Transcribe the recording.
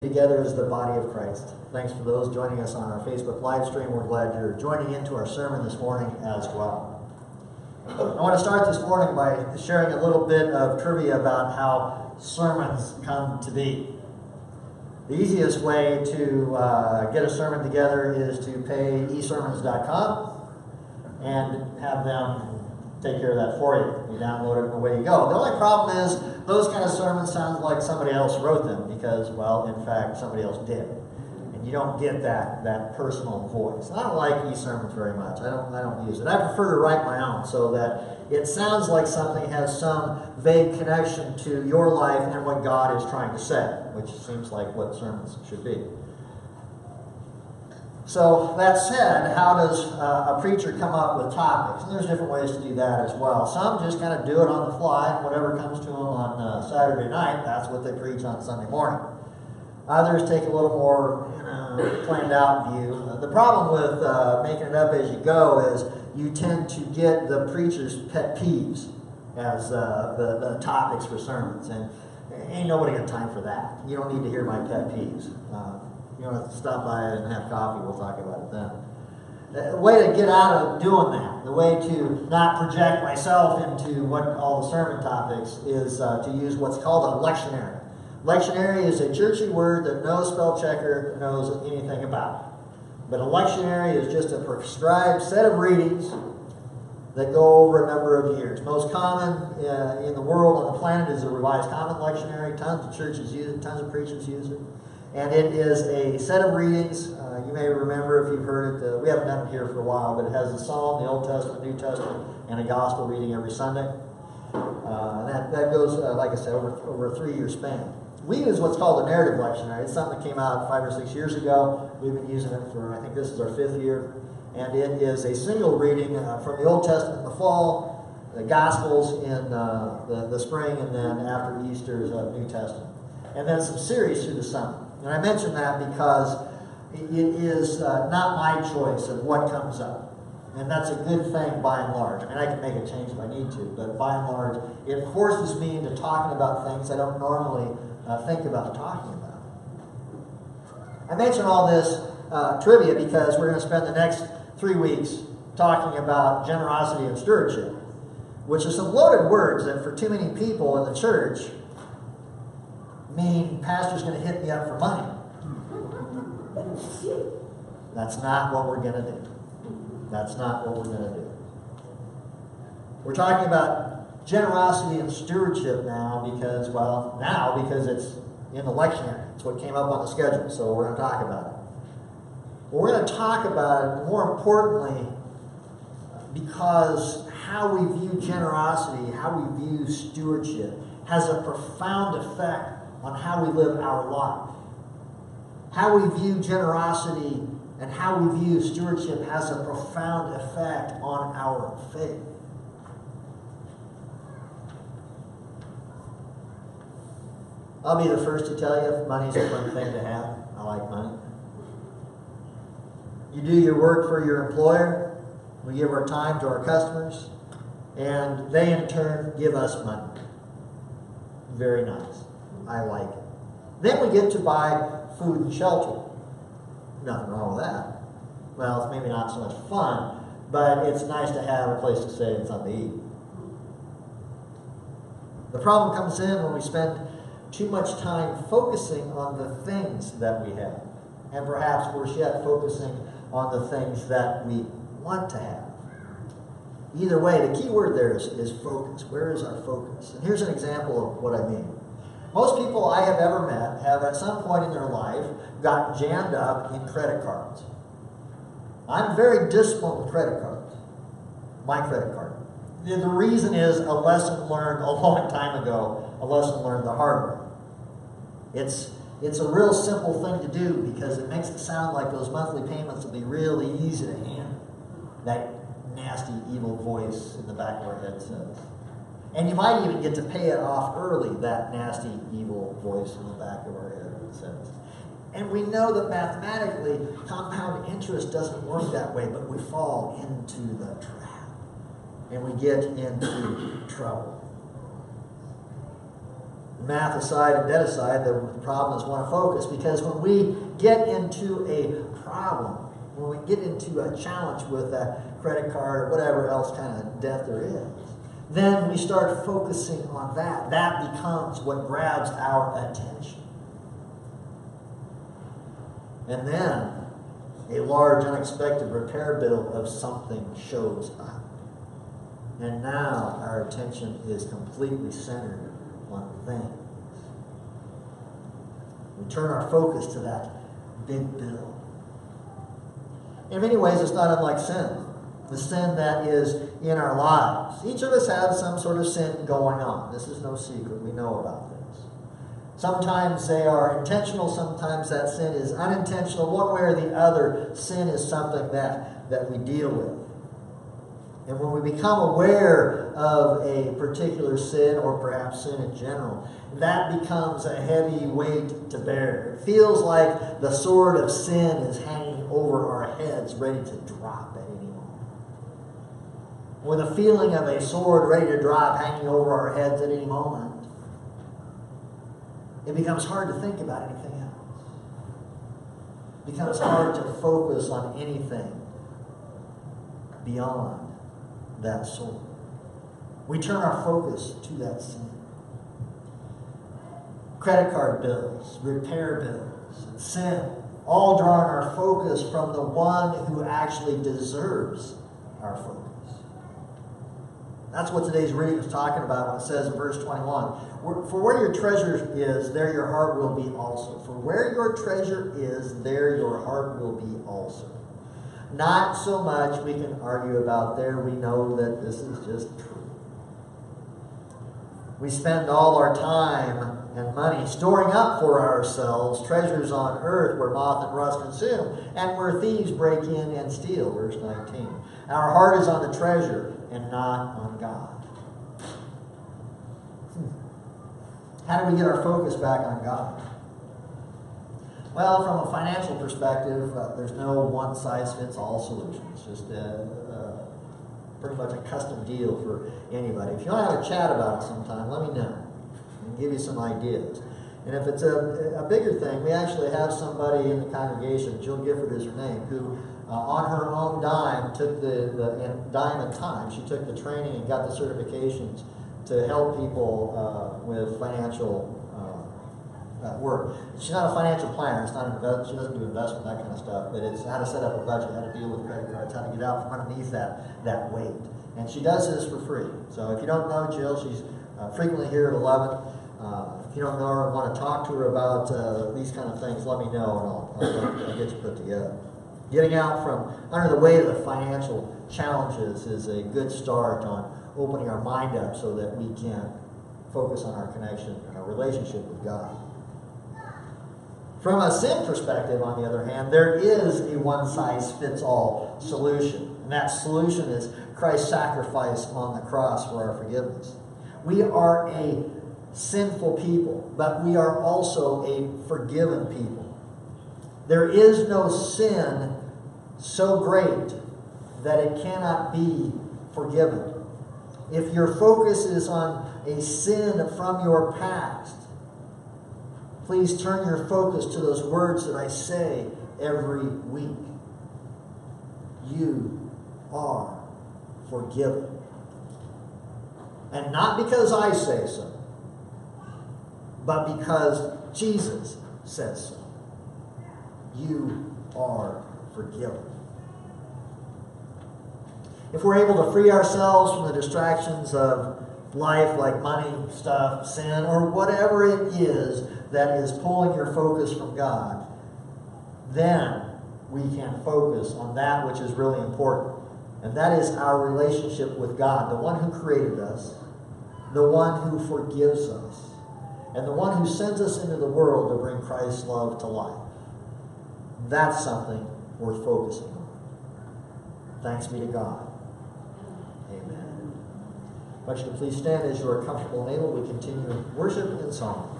Together as the body of Christ. Thanks for those joining us on our Facebook live stream. We're glad you're joining into our sermon this morning as well. I want to start this morning by sharing a little bit of trivia about how sermons come to be. The easiest way to get a sermon together is to pay esermons.com and have them take care of that for you. You download it and away you go. The only problem is those kind of sermons sound like somebody else wrote them because, well, in fact, somebody else did. And you don't get that personal voice. I don't like e-sermons very much. I don't use it. I prefer to write my own so that it sounds like something has some vague connection to your life and what God is trying to say, which seems like what sermons should be. So that said, how does a preacher come up with topics? And there's different ways to do that as well. Some just kind of do it on the fly, and whatever comes to them on Saturday night, that's what they preach on Sunday morning. Others take a little more planned out view. The problem with making it up as you go is you tend to get the preacher's pet peeves as the topics for sermons, and ain't nobody got time for that. You don't need to hear my pet peeves. You want to stop by and have coffee, we'll talk about it then. The way to get out of doing that, the way to not project myself into what all the sermon topics is to use what's called a lectionary. Lectionary is a churchy word that no spell checker knows anything about. But a lectionary is just a prescribed set of readings that go over a number of years. Most common in the world, on the planet, is a Revised Common Lectionary. Tons of churches use it, tons of preachers use it. And it is a set of readings. You may remember if you've heard it. We haven't done it here for a while, but it has a psalm, the Old Testament, New Testament, and a gospel reading every Sunday. That goes, like I said, over a 3-year span. We use what's called a narrative lectionary. It's something that came out 5 or 6 years ago. We've been using it for, I think this is our 5th year. And it is a single reading from the Old Testament in the fall, the Gospels in the spring, and then after Easter is New Testament. And then some series through the summer. And I mention that because it is not my choice of what comes up. And that's a good thing by and large. I mean, I can make a change if I need to, but by and large, it forces me into talking about things I don't normally think about talking about. I mention all this trivia because we're going to spend the next 3 weeks talking about generosity and stewardship, which are some loaded words that for too many people in the church mean pastor's going to hit me up for money. That's not what we're going to do. That's not what we're going to do. We're talking about generosity and stewardship now because, because it's in the lectionary. It's what came up on the schedule, so we're going to talk about it. But we're going to talk about it, more importantly, because how we view generosity, how we view stewardship, has a profound effect on how we live our life. How we view generosity and how we view stewardship has a profound effect on our faith. I'll be the first to tell you money's a fun thing to have. I like money. You do your work for your employer. We give our time to our customers. And they in turn give us money. Very nice. I like it. Then we get to buy food and shelter. Nothing wrong with that. Well, it's maybe not so much fun, but it's nice to have a place to stay and something to eat. The problem comes in when we spend too much time focusing on the things that we have, and perhaps worse yet, focusing on the things that we want to have. Either way, the key word there is focus. Where is our focus? And here's an example of what I mean. Most people I have ever met have at some point in their life gotten jammed up in credit cards. I'm very disciplined with credit cards. My credit card. The reason is a lesson learned a long time ago, a lesson learned the hard way. It's a real simple thing to do because it makes it sound like those monthly payments will be really easy to handle. That nasty, evil voice in the back of our head says. And you might even get to pay it off early, that nasty, evil voice in the back of our head says. And we know that mathematically, compound interest doesn't work that way, but we fall into the trap. And we get into trouble. math aside and debt aside, the problem is one of focus. Because when we get into a problem, when we get into a challenge with a credit card or whatever else kind of debt there is, then we start focusing on that. That becomes what grabs our attention. And then a large unexpected repair bill of something shows up. And now our attention is completely centered on things. We turn our focus to that big bill. In many ways, it's not unlike sin. The sin that is in our lives. Each of us has some sort of sin going on. This is no secret. We know about this. Sometimes they are intentional. Sometimes that sin is unintentional. One way or the other, sin is something that we deal with. And when we become aware of a particular sin, or perhaps sin in general, that becomes a heavy weight to bear. It feels like the sword of sin is hanging over our heads, ready to drop at any moment. With a feeling of a sword ready to drop, hanging over our heads at any moment, it becomes hard to think about anything else. It becomes hard to focus on anything beyond that sword. We turn our focus to that sin. Credit card bills, repair bills, and sin, all drawing our focus from the one who actually deserves our focus. That's what today's reading is talking about when it says in verse 21, for where your treasure is, there your heart will be also. For where your treasure is, there your heart will be also. Not so much we can argue about there. We know that this is just true. We spend all our time and money storing up for ourselves treasures on earth where moth and rust consume and where thieves break in and steal. Verse 19. Our heart is on the treasure and not on God. How do we get our focus back on God? Well, from a financial perspective, there's no one-size-fits-all solution. It's just pretty much a custom deal for anybody. If you want to have a chat about it sometime, let me know and give you some ideas. And if it's a bigger thing, we actually have somebody in the congregation, Jill Gifford is her name, who on her own dime took dime and time, she took the training and got the certifications to help people with financial work. She's not a financial planner. It's not she doesn't do investment, that kind of stuff. But it's how to set up a budget, how to deal with credit cards, how to get out from underneath that weight. And she does this for free. So if you don't know Jill, she's frequently here at 11. If you don't know her and want to talk to her about these kind of things, let me know and I'll get you put together. Getting out from under the weight of the financial challenges is a good start on opening our mind up so that we can focus on our connection and our relationship with God. From a sin perspective, on the other hand, there is a one-size-fits-all solution. And that solution is Christ's sacrifice on the cross for our forgiveness. We are a sinful people, but we are also a forgiven people. There is no sin so great that it cannot be forgiven. If your focus is on a sin from your past, please turn your focus to those words that I say every week. You are forgiven. And not because I say so, but because Jesus says so. You are forgiven. If we're able to free ourselves from the distractions of life like money, stuff, sin, or whatever it is that is pulling your focus from God, then we can focus on that which is really important. And that is our relationship with God, the one who created us, the one who forgives us, and the one who sends us into the world to bring Christ's love to life. That's something worth focusing on. Thanks be to God. Amen. I want you to please stand as you are comfortable and able. We continue in worship and song.